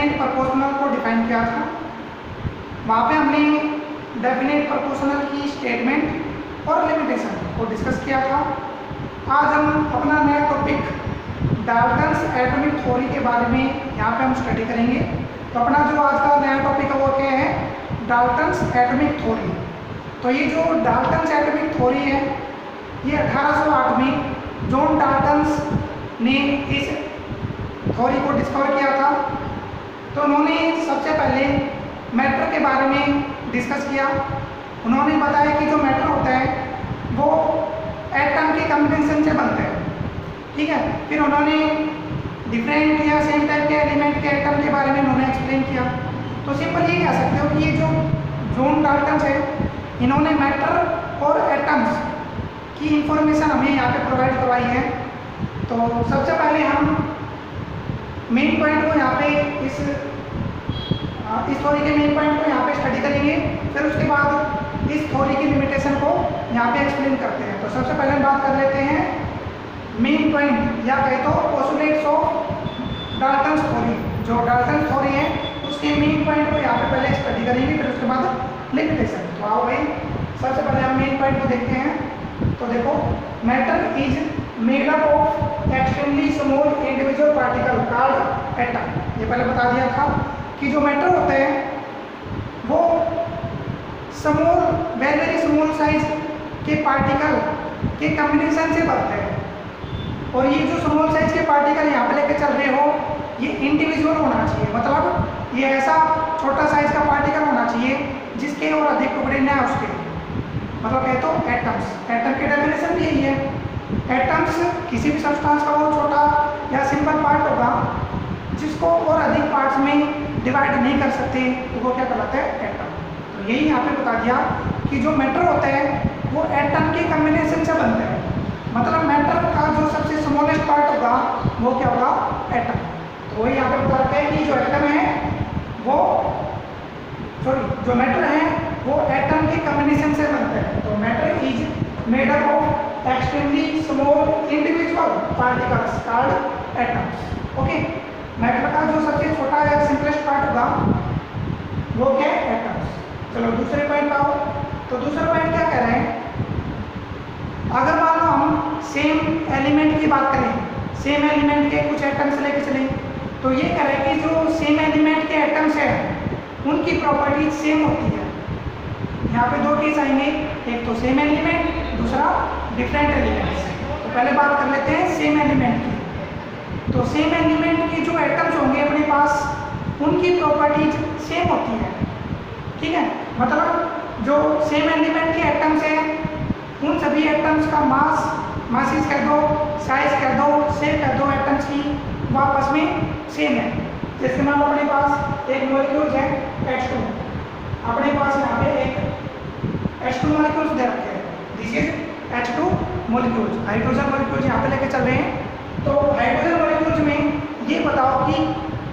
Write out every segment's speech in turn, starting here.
Definite proportional को define किया था। वहाँ पे हमने डेफिनेट प्रोपोर्शनल की स्टेटमेंट और लिमिटेशन को डिस्कस किया था। आज हम अपना नया टॉपिक डाल्टन्स एटॉमिक थ्योरी के बारे में यहाँ पे हम स्टडी करेंगे। तो अपना जो आज का नया टॉपिक है वो क्या है, डाल्टन्स एटॉमिक थ्योरी। तो ये जो डाल्टन्स एटॉमिक थ्योरी है ये 1808 में जॉन डाल्टन्स ने इस थ्योरी को डिस्कवर किया था। तो उन्होंने सबसे पहले मैटर के बारे में डिस्कस किया। उन्होंने बताया कि जो मैटर होता है वो एटम के कॉम्बिनेशन से बनता है, ठीक है। फिर उन्होंने डिफरेंट या सेम टाइप के एलिमेंट के एटम के बारे में उन्होंने एक्सप्लेन किया। तो सिंपल ये कह सकते हो कि ये जो जॉन डाल्टन्स है इन्होंने मैटर और एटम्स की इंफॉर्मेशन हमें यहाँ पे प्रोवाइड करवाई है। तो सबसे पहले हम मेन पॉइंट को यहाँ पे इस थ्योरी के मेन पॉइंट को यहाँ पे स्टडी करेंगे। फिर उसके बाद इस थ्योरी की लिमिटेशन को यहाँ पे एक्सप्लेन करते हैं। तो सबसे पहले हम बात कर लेते हैं मेन पॉइंट या कहे तो पोस्टुलेट्स ऑफ डाल्टन्स थ्योरी। जो डाल्टन्स थ्योरी है उसके मेन पॉइंट को यहाँ पे पहले स्टडी करेंगे, फिर उसके बाद लिमिटेशन। तो आओ भाई सबसे पहले हम मेन पॉइंट को देखते हैं। तो देखो, matter is made up of extremely small individual particle called atom. ये पहले बता दिया था कि जो मैटर होते हैं वो small very very small size के पार्टिकल के कॉम्बिनेशन से बनते हैं। और ये जो स्मॉल साइज के पार्टिकल यहाँ पे लेके चल रहे हो ये इंडिविजुअल होना चाहिए, मतलब ये ऐसा छोटा साइज का पार्टिकल होना चाहिए जिसके और अधिक टुकड़े न उसके, मतलब कहे तो एटम्स। एटम के डेफिनेशन भी यही है। एटम्स किसी भी सब्सटेंस का वो छोटा या सिंपल पार्ट होगा जिसको और अधिक पार्ट्स में डिवाइड नहीं कर सकते, तो वो क्या कहलाता है, एटम। तो यही यहाँ पे बता दिया कि जो मैटर होता है वो एटम के कॉम्बिनेशन से बनता है, मतलब मैटर का जो सबसे स्मॉलेस्ट पार्ट होगा वो क्या होगा, एटम। तो वही यहाँ पे बता रखा है कि जो एटम है वो जो मैटर है वो एटम के कॉम्बिनेशन से बनता है। तो matter is made up of extremely small individual particles called atoms. Okay, matter का जो सबसे छोटा या सिंपलेस्ट पार्ट होगा वो क्या है, एटम्स। चलो दूसरे पॉइंट आओ। तो दूसरा पॉइंट क्या कह रहे हैं, अगर मान लो हम सेम एलिमेंट की बात करें, सेम एलिमेंट के कुछ एटम्स लेके चलें, तो ये कह रहे हैं कि जो सेम एलिमेंट के एटम्स हैं उनकी प्रॉपर्टीज सेम होती है। यहाँ पे दो केस आएंगे, एक तो सेम एलिमेंट, दूसरा डिफरेंट एलिमेंट्स। तो पहले बात कर लेते हैं सेम एलिमेंट की। तो सेम एलिमेंट के जो एटम्स होंगे अपने पास उनकी प्रॉपर्टीज सेम होती है, ठीक है। मतलब जो सेम एलिमेंट के एटम्स हैं उन सभी एटम्स का मासेस कह दो, साइज कह दो, शेप कह दो एटम्स की, वो आपस में सेम है। जैसे मान लो अपने पास एक मॉलिक्यूल है H2, अपने पास यहाँ पे एक H2 मॉलिक्यूल्स दे रखे हैं, this is H2 molecules, hydrogen molecules यहाँ पे लेके चल रहे हैं। तो हाइड्रोजन मॉलिक्यूल्स में ये बताओ कि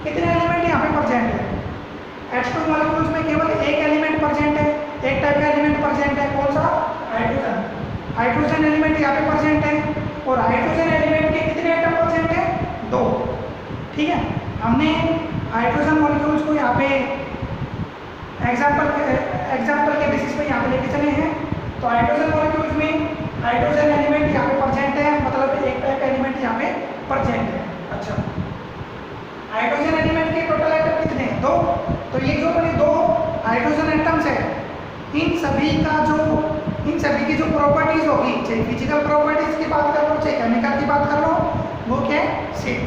कितने एलिमेंट यहाँ पे प्रेजेंट है। H2 मॉलिक्यूल्स में केवल एक एलिमेंट प्रेजेंट है, एक टाइप का एलिमेंट प्रेजेंट है, कौन सा, हाइड्रोजन। हाइड्रोजन एलिमेंट यहाँ पे प्रेजेंट है और हाइड्रोजन एलिमेंट के कितने एटम प्रेजेंट है, 2, ठीक है। हमने हाइड्रोजन मॉलिक्यूल्स को यहाँ पे एग्जाम्पल के बेसिस पे यहाँ पे लेके चले हैं। तो हाइड्रोजन मॉलिक्यूल्स में हाइड्रोजन एलिमेंट यहाँ पे प्रेजेंट है, मतलब एक टाइप का एलिमेंट यहाँ पे प्रेजेंट है। अच्छा, हाइड्रोजन एलिमेंट के टोटल एटम कितने हैं, 2। तो ये जो अपने 2 हाइड्रोजन एटम्स है इन सभी की जो प्रॉपर्टीज होगी, चाहे फिजिकल प्रॉपर्टीज की बात कर लो चाहे केमिकल की बात कर लो, वो क्या है, सेम,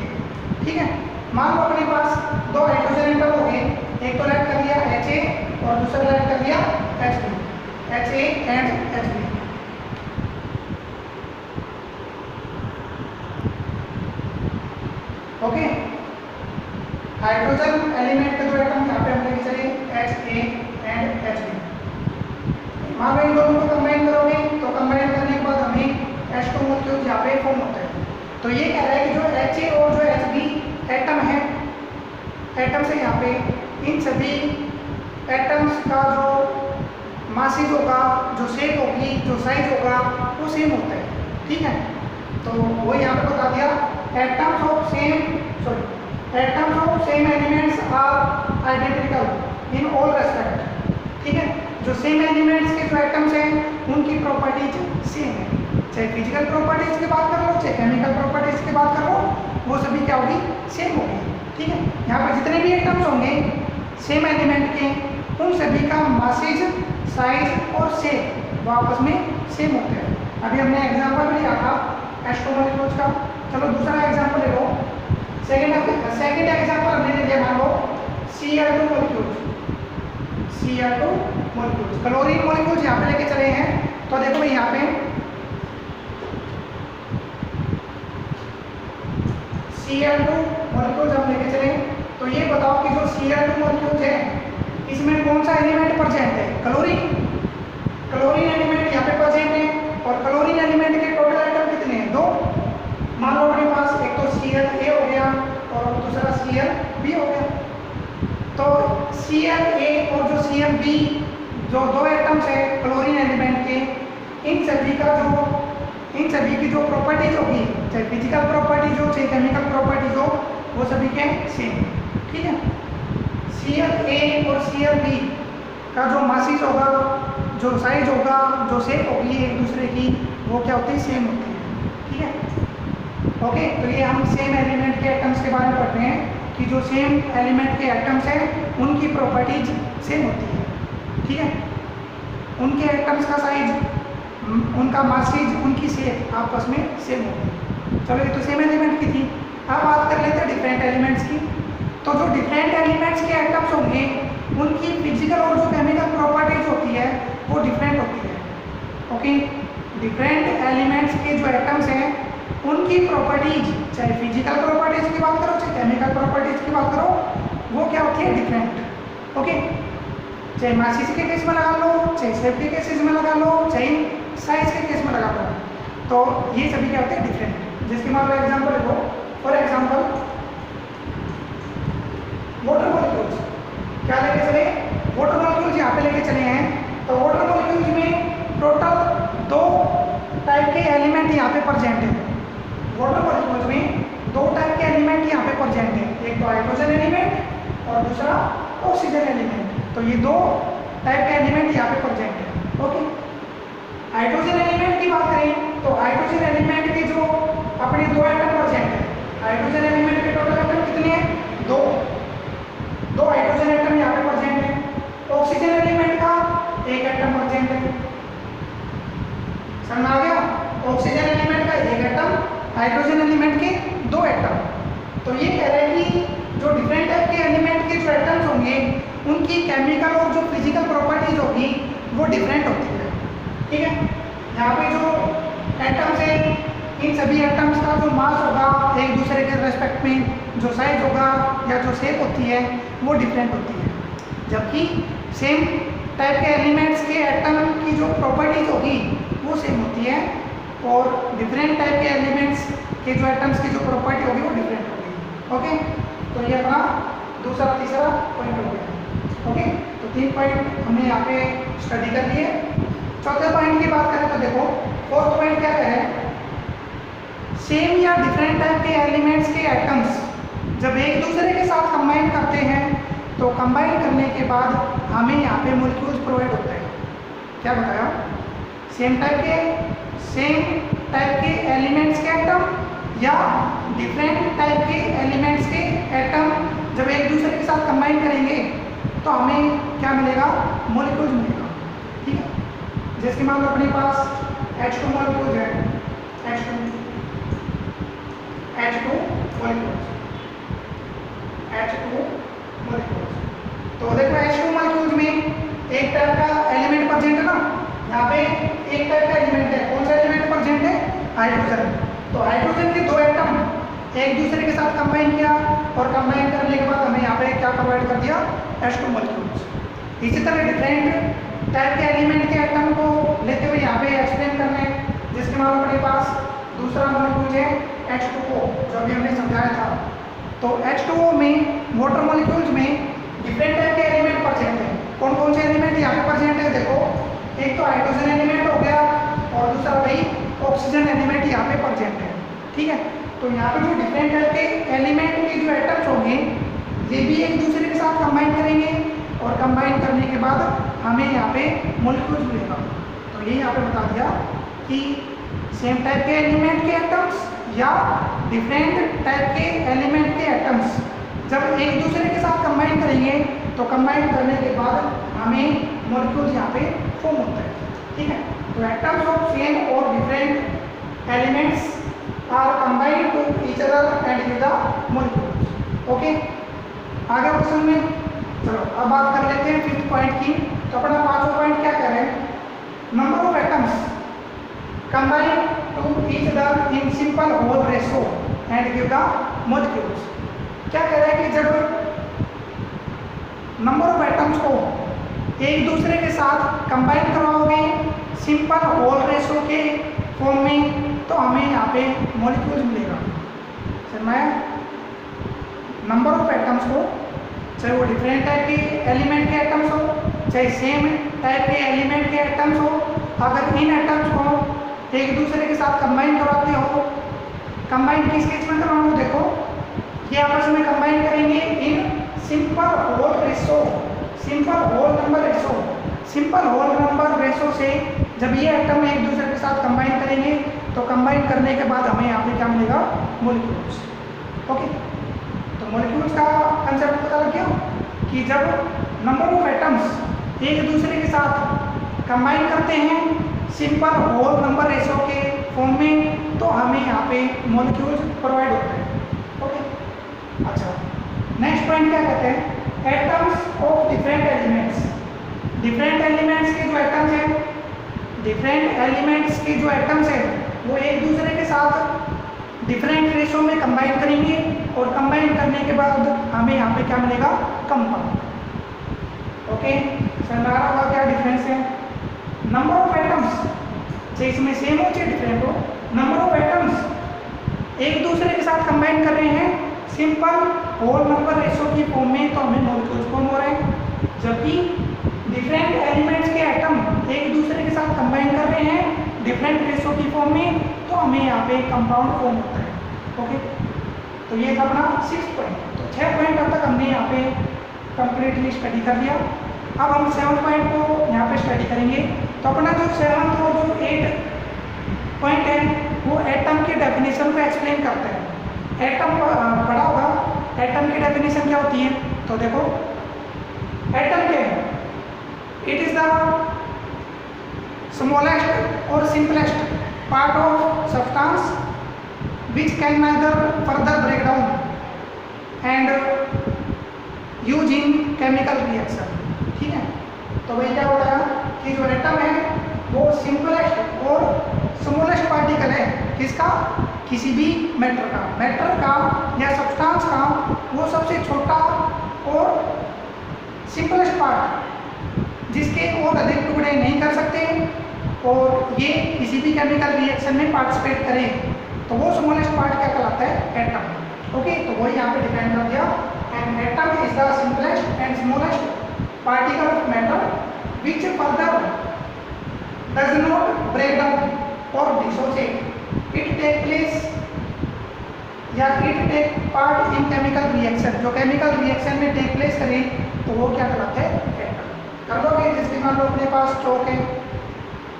ठीक है। मान लो अपने पास 2 हाइड्रोजन एटम हो गए, एक तो राइट कर लिया Ha और दूसरा राइट कर लिया Hb, Ha and Hb। Okay, hydrogen element के 2 एटम यहाँ पे हम लेके चले Ha एंड Hb। मान लो इन दोनों को कंबाइन करोगे तो कंबाइन करने के बाद हमें H2 मॉलिक्यूल यहाँ पे फॉर्म होता है। तो ये कह रहा है कि जो Ha और जो Hb एटम है, एटम से यहाँ पे इन सभी एटम्स का जो मासेज होगा, जो शेप होगी, जो साइज होगा वो सेम होता है, ठीक है। तो वो यहाँ पे बता दिया atoms of same atoms of same elements are identical in all respect. ठीक है, जो सेम एलिमेंट्स के जो एटम्स हैं उनकी प्रॉपर्टीज सेम है, चाहे फिजिकल प्रॉपर्टीज की बात कर लो चाहे केमिकल प्रॉपर्टीज की बात कर लो, वो सभी क्या होगी, सेम होगी। ठीक है, यहाँ पर जितने भी एटम्स होंगे सेम एलिमेंट के, उन सभी का मासेज, साइज और शेप वो आपस में सेम होते हैं। अभी हमने एग्जांपल लिया था H2 मॉलिक्यूल्स का। चलो दूसरा एग्जांपल ले लो। सेकंड एग्जांपल हमने ले लिया, मान लो Cl2 molecules. Cl2 molecules chlorine molecules यहाँ पे लेके चले हैं। तो देखो भाई यहाँ पे Cl2 मॉलिक्यूल्स हम लेके चले, तो ये बताओ कि जो Cl2 मॉलिक्यूल्स है इसमें कौन सा एलिमेंट प्रेजेंट है, क्लोरीन। क्लोरीन एलिमेंट यहाँ पे प्रेजेंट है और क्लोरीन एलिमेंट के टोटल एटम कितने हैं, 2। मान लो अपने पास एक तो Cl हो गया और दूसरा Cl हो गया। तो Cl और जो Cl जो 2 एटम्स है क्लोरीन एलिमेंट के, इन सभी की जो प्रॉपर्टीज होगी, चाहे फिजिकल प्रॉपर्टीज हो चाहे केमिकल प्रॉपर्टीज हो, वो सभी के सेम। ठीक है, Cl और Cl का जो मासेज होगा, जो साइज होगा, जो शेप होगी एक दूसरे की, वो क्या होती है, सेम होती है। ठीक है, ओके। तो ये हम सेम एलिमेंट के एटम्स के बारे में पढ़ रहे हैं कि जो सेम एलिमेंट के एटम्स हैं उनकी प्रॉपर्टीज सेम होती है। ठीक है, उनके एटम्स का साइज, उनका मासेज, उनकी शेप आपस में सेम होगी। चलो ये तो सेम एलिमेंट की थी। अब बात कर लेते हैं डिफरेंट एलिमेंट्स की। तो जो डिफरेंट एलिमेंट्स के एटम्स होंगे उनकी फिजिकल और जो केमिकल प्रॉपर्टीज होती है वो डिफरेंट होती है। ओके, डिफरेंट एलिमेंट्स के जो एटम्स हैं उनकी प्रॉपर्टीज, चाहे फिजिकल प्रॉपर्टीज की बात करो चाहे केमिकल प्रॉपर्टीज की बात करो, वो क्या होती है, डिफरेंट। ओके, चाहे मासेज के केस में लगा लो, चाहे शेप के केसेस में लगा लो, चाहे साइज के केस में लगा लो, तो ये सभी क्या होते हैं, डिफरेंट। जिसके मान लो एग्जाम्पल देखो, फॉर एग्जाम्पल वाटर मॉलिक्यूल्स क्या लेके चले, वाटर मॉलिक्यूल्स यहाँ पे लेके चले हैं। तो वाटर मॉलिक्यूल्स में टोटल 2 टाइप के एलिमेंट यहाँ पे प्रेजेंट है। वाटर मॉलिक्यूल्स में 2 टाइप के एलिमेंट यहाँ पे प्रेजेंट है, एक तो हाइड्रोजन एलिमेंट और दूसरा ऑक्सीजन एलिमेंट। तो ये 2 टाइप के एलिमेंट यहाँ पे प्रेजेंट है। ओके, हाइड्रोजन एलिमेंट की बात करें तो हाइड्रोजन एलिमेंट के जो अपने 2 एटम प्रेजेंट है। हाइड्रोजन एलिमेंट के टोटल एटम कितने हैं, 2 हाइड्रोजन एटम यहाँ पे प्रेजेंट है। ऑक्सीजन एलिमेंट का 1 एटम प्रेजेंट है। समझ आ गया, ऑक्सीजन एलिमेंट का 1 एटम, हाइड्रोजन एलिमेंट के 2 एटम। तो ये कह रहे हैं कि जो डिफरेंट टाइप के एलिमेंट के जो एटम्स होंगे उनकी केमिकल और जो फिजिकल प्रॉपर्टीज होगी वो डिफरेंट होती है। ठीक है, यहाँ पे जो एटम्स है इन सभी एटम्स का जो मास होगा एक दूसरे के रेस्पेक्ट में, जो साइज होगा या जो शेप होती है वो डिफरेंट होती है। जबकि सेम टाइप के एलिमेंट्स के एटम की जो प्रॉपर्टीज होगी वो सेम होती है और डिफरेंट टाइप के एलिमेंट्स के जो एटम्स की जो प्रॉपर्टी होगी वो डिफरेंट होगी। ओके, तो ये अपना दूसरा तीसरा पॉइंट हो गया। ओके, तो 3 पॉइंट हमने यहाँ पे स्टडी कर लिए। चौथे पॉइंट की बात करें तो देखो, फोर्थ पॉइंट क्या है, सेम या डिफरेंट टाइप के एलिमेंट्स के एटम्स जब एक दूसरे के साथ कंबाइन करते हैं तो कंबाइन करने के बाद हमें यहाँ पे मॉलिक्यूल्स प्रोवाइड होते हैं। क्या बताया, सेम टाइप के एलिमेंट्स के एटम या डिफरेंट टाइप के एलिमेंट्स के एटम जब एक दूसरे के साथ कंबाइन करेंगे तो हमें क्या मिलेगा, मॉलिक्यूल्स मिलेगा। ठीक है, जैसे मान लो अपने पास H2 मॉलिक्यूल्स है, H2 मॉलिक्यूल्स। तो देखो H2 मॉलिक्यूल्स में एक टाइप का एलिमेंट प्रेजेंट है ना, यहाँ पे एक टाइप का एलिमेंट है। कौन सा एलिमेंट प्रेजेंट है, हाइड्रोजन। तो हाइड्रोजन के 2 एटम एक दूसरे के साथ कंबाइन किया और कंबाइन करने के बाद हमें यहाँ पे क्या प्रोवाइड कर दिया, H2 मॉलिक्यूल्स। इसी तरह डिफरेंट टाइप के एलिमेंट के एटम को लेते हुए यहाँ पे एक्सप्लेन करना है, जिसके मान लो अपने पास दूसरा मॉलिक्यूल है H2O, जो अभी हमने समझाया था। तो H2O में वाटर मॉलिक्यूल्स में डिफरेंट टाइप के एलिमेंट प्रेजेंट है। कौन कौन से एलिमेंट यहाँ पे प्रेजेंट है, देखो एक तो हाइड्रोजन एलिमेंट हो गया और दूसरा भाई ऑक्सीजन एलिमेंट यहाँ पे प्रेजेंट है। ठीक है, तो यहाँ पे जो डिफरेंट टाइप के एलिमेंट के जो एटम्स होंगे ये भी एक दूसरे के साथ कंबाइन करेंगे और कंबाइन करने के बाद हमें यहाँ पे मॉलिक्यूल्स मिलेगा। तो ये यहाँ पे बता दिया कि सेम टाइप के एलिमेंट के एटम्स या डिफरेंट टाइप के एलिमेंट के एटम्स जब एक दूसरे के साथ कंबाइन करेंगे तो कंबाइन करने के बाद हमें मॉलिक्यूल्स यहाँ पे फॉर्म होता है। ठीक है, तो एटम्स ऑफ सेम और different elements are combined to each other and give the molecules. Okay, आगे क्वेश्चन में चलो अब बात कर लेते हैं फिफ्थ पॉइंट की। तो अपना पांचवा पॉइंट क्या कह रहे हैं, number of atoms combine to each other in simple whole ratio and give the molecules. क्या कह रहे हैं कि जब नंबर ऑफ एटम्स को एक दूसरे के साथ कंबाइन करवाओगे सिंपल होल रेशो के फॉर्म में तो हमें यहाँ पे मॉलिक्यूल्स मिलेगा। समझ, नंबर ऑफ एटम्स को चाहे वो डिफरेंट टाइप के एलिमेंट के एटम्स हो चाहे सेम टाइप के एलिमेंट के एटम्स हो, अगर इन एटम्स को एक दूसरे के साथ कंबाइन करवाते हो, कंबाइन किस केस में करवाओ, देखो ये आपस में कंबाइन करेंगे in simple whole ratio, simple whole number ratio. Simple whole number ratio से जब ये एटम एक दूसरे के साथ कंबाइन करेंगे तो कंबाइन करने के बाद हमें यहाँ पे क्या मिलेगा, मॉलिक्यूल्स। ओके, तो मॉलिक्यूल्स का कंसेप्ट पता लग गया कि जब नंबर ऑफ एटम्स एक दूसरे के साथ कंबाइन करते हैं सिंपल होल नंबर रेशो के फॉर्म में तो हमें यहाँ पे मॉलिक्यूल्स प्रोवाइड होते हैं। ओके, अच्छा नेक्स्ट पॉइंट क्या कहते हैं, atoms of different elements. Different elements के जो एटम्स हैं, डिफरेंट एलिमेंट्स के जो एटम्स हैं वो एक दूसरे के साथ डिफरेंट रेशो में कंबाइन करेंगे और कंबाइन करने के बाद हमें यहाँ पे क्या मिलेगा, कंपाउंड। ओके, समझ आ रहा होगा क्या डिफरेंस है। नंबर ऑफ एटम्स चाहे इसमें सेम हो चाहे डिफरेंट हो, नंबर ऑफ एटम्स एक दूसरे के साथ कंबाइन कर रहे हैं सिंपल होल नंबर रेशो की फॉर्म में तो हमें मॉलिक्यूल्स फॉर्म हो रहे हैं। जबकि डिफरेंट एलिमेंट्स के एटम एक दूसरे के साथ कंबाइन कर रहे हैं डिफरेंट रेशो की फॉर्म में तो हमें यहाँ पे कंपाउंड फॉर्म होता है। ओके, तो ये था अपना 6 पॉइंट। तो 6 पॉइंट अब तक हमने यहाँ पे कंप्लीटली स्टडी कर लिया। अब हम 7 पॉइंट को यहाँ पे स्टडी करेंगे। तो अपना जो 7 और जो 8 पॉइंट है वो एटम के डेफिनेशन को एक्सप्लेन करते हैं। एटम पढ़ा होगा, एटम की डेफिनेशन क्या होती है, तो देखो एटम क्या है, इट इज द स्मॉलेस्ट और simplest part of substance which can neither further break down and use in chemical reaction। ठीक है, तो वही क्या होता है कि जो एटम है वो सिंपलेस्ट और स्मॉलेस्ट पार्टिकल है किसका, किसी भी मैटर का या सब्सटेंस का वो सबसे छोटा और सिंपलेस्ट पार्ट जिसके और अधिक टुकड़े नहीं कर सकते और ये किसी भी केमिकल रिएक्शन में पार्टिसिपेट करें तो वो स्मॉलेस्ट पार्ट क्या कहलाता है, एटम। ओके, तो वही यहाँ पे डिफाइन कर दिया, and atom is the simplest and smallest particle of matter which further does not break down और डिसोसिएट, इट टेक प्लेस या it take part in chemical reaction. जो केमिकल रिएक्शन में टेक प्लेस करे तो वो क्या कहलाता है, एटम। कर लोगे, जैसे मान लो अपने पास चौक है,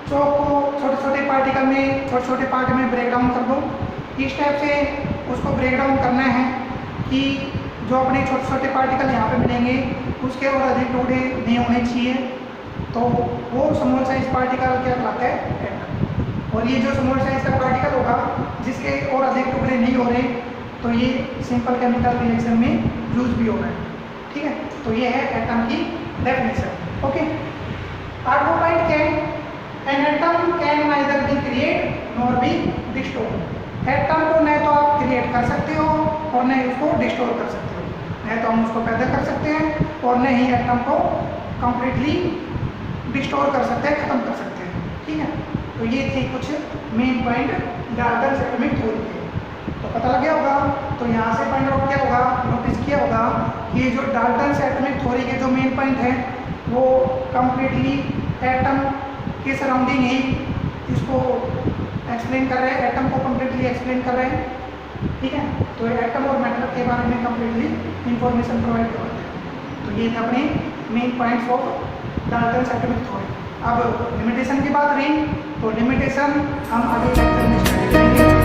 चौक को छोटे छोटे पार्टिकल में छोटे छोटे पार्ट में ब्रेक डाउन कर दो। इस टाइप से उसको ब्रेक डाउन करना है कि जो अपने छोटे छोटे पार्टिकल यहाँ पे मिलेंगे उसके और अधिक टुकड़े नहीं होने चाहिए, तो वो स्मॉल साइज पार्टिकल क्या कहलाता है, एटम। और ये जो स्मॉल साइज का पार्टिकल होगा जिसके और अधिक टुकड़े नहीं हो रहे तो ये सिंपल केमिकल रिएक्शन में यूज भी हो रहा है। ठीक है, तो ये है एटम की डेफिनेशन। ओके, आठवां पॉइंट क्या है, an atom can neither be create nor be destroy. Atom को न तो आप क्रिएट कर सकते हो और न उसको डिस्ट्रॉय कर सकते हो, न तो हम उसको पैदा कर सकते हैं और न ही एटम को कंप्लीटली डिस्ट्रॉय कर सकते हैं, खत्म कर सकते हैं। ठीक है, तो ये थे कुछ main point Dalton's atomic theory के। तो पता लग गया होगा, तो यहाँ से पॉइंट आउट किया होगा, नोटिस किया होगा कि ये जो डाल्टन्स एटॉमिक थ्योरी के जो मेन पॉइंट हैं वो कंप्लीटली एटम के सराउंडिंग ही इसको एक्सप्लेन कर रहे हैं, एटम को कंप्लीटली एक्सप्लेन कर रहे हैं। ठीक है। तो एटम और मैटर के बारे में कंप्लीटली इंफॉर्मेशन प्रोवाइड करवाते हैं। तो ये थे अपने main points of Dalton's atomic theory. अब लिमिटेशन की बात रही, तो लिमिटेशन हम आगे लेक्चर में स्टडी करेंगे।